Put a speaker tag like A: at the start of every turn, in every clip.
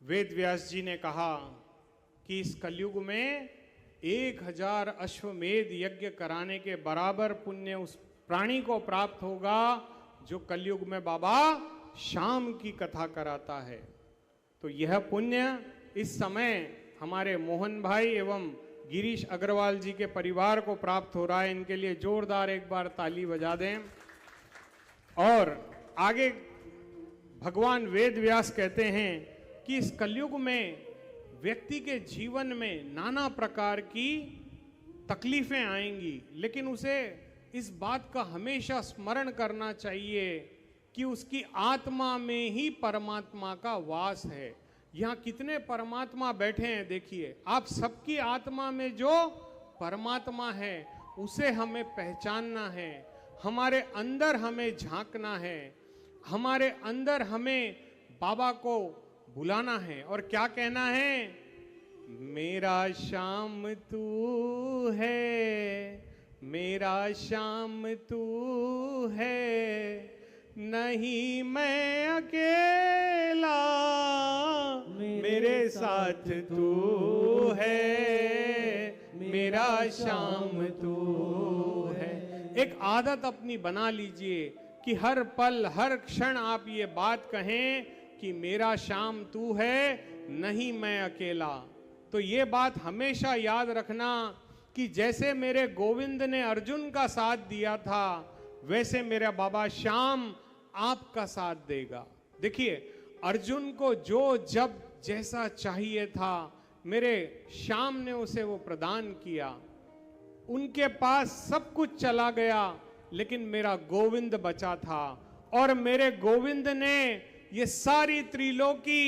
A: वेद व्यास जी ने कहा कि इस कलयुग में 1000 अश्वमेध यज्ञ कराने के बराबर पुण्य उस प्राणी को प्राप्त होगा जो कलयुग में बाबा शाम की कथा कराता है। तो यह पुण्य इस समय हमारे मोहन भाई एवं गिरीश अग्रवाल जी के परिवार को प्राप्त हो रहा है। इनके लिए जोरदार एक बार ताली बजा दें। और आगे भगवान वेद व्यास कहते हैं कि इस कलयुग में व्यक्ति के जीवन में नाना प्रकार की तकलीफें आएंगी, लेकिन उसे इस बात का हमेशा स्मरण करना चाहिए कि उसकी आत्मा में ही परमात्मा का वास है। यहाँ कितने परमात्मा बैठे हैं देखिए, आप सबकी आत्मा में जो परमात्मा है उसे हमें पहचानना है, हमारे अंदर हमें झांकना है, हमारे अंदर हमें बाबा को बुलाना है और क्या कहना है, मेरा श्याम तू है, मेरा श्याम तू है, नहीं मैं अकेला, मेरे साथ तू है, मेरा श्याम तू है। एक आदत अपनी बना लीजिए कि हर पल हर क्षण आप ये बात कहें कि मेरा श्याम तू है, नहीं मैं अकेला। तो ये बात हमेशा याद रखना कि जैसे मेरे गोविंद ने अर्जुन का साथ दिया था, वैसे मेरा बाबा श्याम आपका साथ देगा। देखिए, अर्जुन को जो जब जैसा चाहिए था, मेरे श्याम ने उसे वो प्रदान किया। उनके पास सब कुछ चला गया, लेकिन मेरा गोविंद बचा था और मेरे गोविंद ने ये सारी त्रिलोकी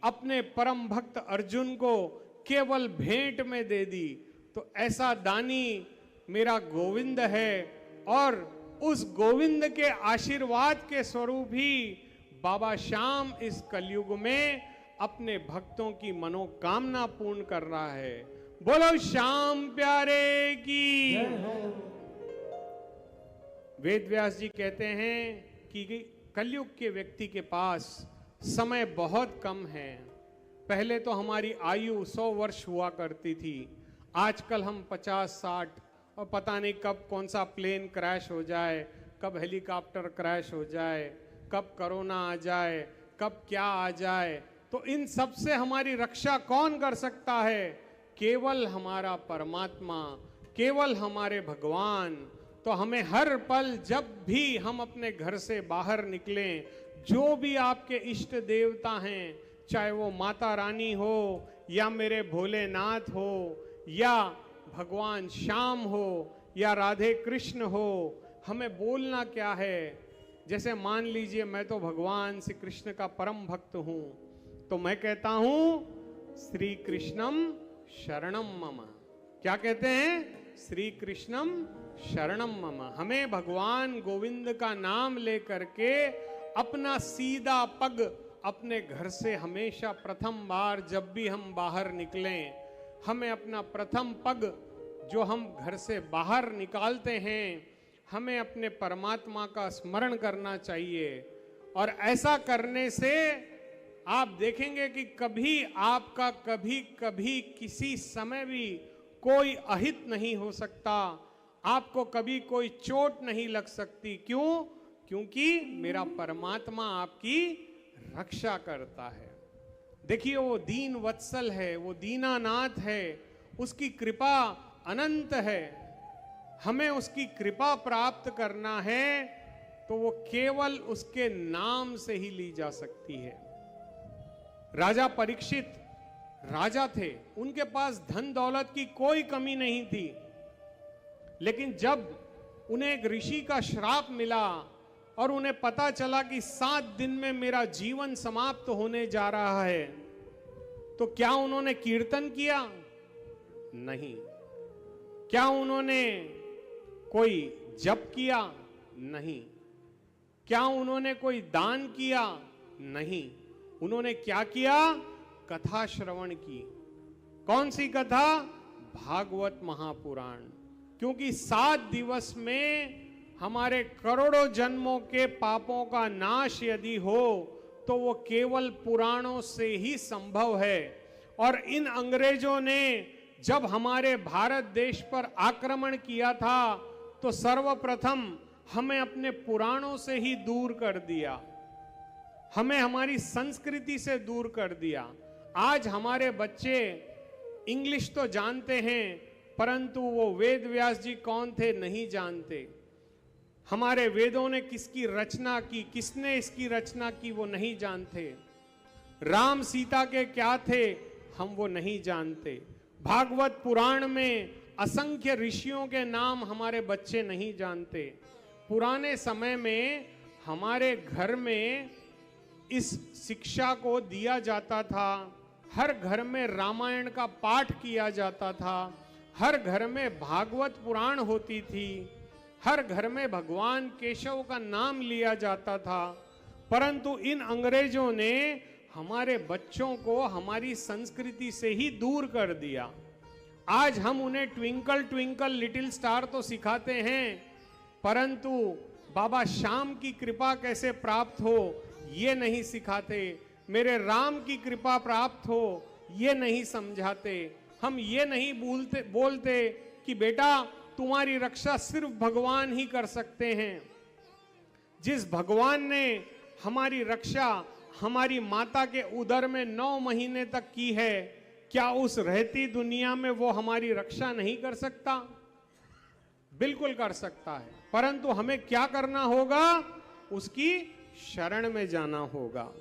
A: अपने परम भक्त अर्जुन को केवल भेंट में दे दी। तो ऐसा दानी मेरा गोविंद है और उस गोविंद के आशीर्वाद के स्वरूप ही बाबा श्याम इस कलयुग में अपने भक्तों की मनोकामना पूर्ण कर रहा है। बोलो श्याम प्यारे की। वेद व्यास जी कहते हैं कि कलयुग के व्यक्ति के पास समय बहुत कम है। पहले तो हमारी आयु 100 वर्ष हुआ करती थी, आजकल हम 50-60 और पता नहीं कब कौन सा प्लेन क्रैश हो जाए, कब हेलीकॉप्टर क्रैश हो जाए, कब कोरोना आ जाए, कब क्या आ जाए। तो इन सब से हमारी रक्षा कौन कर सकता है? केवल हमारा परमात्मा, केवल हमारे भगवान। तो हमें हर पल जब भी हम अपने घर से बाहर निकलें, जो भी आपके इष्ट देवता हैं, चाहे वो माता रानी हो या मेरे भोलेनाथ हो या भगवान श्याम हो या राधे कृष्ण हो, हमें बोलना क्या है? जैसे मान लीजिए मैं तो भगवान श्री कृष्ण का परम भक्त हूं, तो मैं कहता हूं श्री कृष्णम शरणम मम। क्या कहते हैं? श्री कृष्णम शरणम मम। हमें भगवान गोविंद का नाम लेकर के अपना सीधा पग अपने घर से हमेशा प्रथम बार जब भी हम बाहर निकलें, हमें अपना प्रथम पग जो हम घर से बाहर निकालते हैं, हमें अपने परमात्मा का स्मरण करना चाहिए। और ऐसा करने से आप देखेंगे कि कभी आपका कभी किसी समय भी कोई अहित नहीं हो सकता, आपको कभी कोई चोट नहीं लग सकती। क्यों? क्योंकि मेरा परमात्मा आपकी रक्षा करता है। देखिए, वो दीन वत्सल है, वो दीनानाथ है, उसकी कृपा अनंत है। हमें उसकी कृपा प्राप्त करना है तो वो केवल उसके नाम से ही ली जा सकती है। राजा परीक्षित राजा थे, उनके पास धन दौलत की कोई कमी नहीं थी, लेकिन जब उन्हें एक ऋषि का श्राप मिला और उन्हें पता चला कि 7 दिन में मेरा जीवन समाप्त होने जा रहा है, तो क्या उन्होंने कीर्तन किया? नहीं। क्या उन्होंने कोई जप किया? नहीं। क्या उन्होंने कोई दान किया? नहीं। उन्होंने क्या किया? कथा श्रवण की। कौन सी कथा? भागवत महापुराण। क्योंकि 7 दिवस में हमारे करोड़ों जन्मों के पापों का नाश यदि हो तो तो वो केवल पुराणों से ही संभव है। और इन अंग्रेजों ने जब हमारे भारत देश पर आक्रमण किया था तो सर्वप्रथम हमें अपने पुराणों से ही दूर कर दिया, हमें हमारी संस्कृति से दूर कर दिया। आज हमारे बच्चे इंग्लिश तो जानते हैं, परंतु वो वेद व्यास जी कौन थे नहीं जानते। हमारे वेदों ने किसकी रचना की, किसने इसकी रचना की, वो नहीं जानते। राम सीता के क्या थे हम वो नहीं जानते। भागवत पुराण में असंख्य ऋषियों के नाम हमारे बच्चे नहीं जानते। पुराने समय में हमारे घर में इस शिक्षा को दिया जाता था। हर घर में रामायण का पाठ किया जाता था, हर घर में भागवत पुराण होती थी, हर घर में भगवान केशव का नाम लिया जाता था। परंतु इन अंग्रेजों ने हमारे बच्चों को हमारी संस्कृति से ही दूर कर दिया। आज हम उन्हें ट्विंकल ट्विंकल लिटिल स्टार तो सिखाते हैं, परंतु बाबा श्याम की कृपा कैसे प्राप्त हो ये नहीं सिखाते, मेरे राम की कृपा प्राप्त हो ये नहीं समझाते। हम ये नहीं बोलते कि बेटा तुम्हारी रक्षा सिर्फ भगवान ही कर सकते हैं। जिस भगवान ने हमारी रक्षा हमारी माता के उदर में 9 महीने तक की है, क्या उस रहती दुनिया में वो हमारी रक्षा नहीं कर सकता? बिल्कुल कर सकता है, परंतु हमें क्या करना होगा? उसकी शरण में जाना होगा।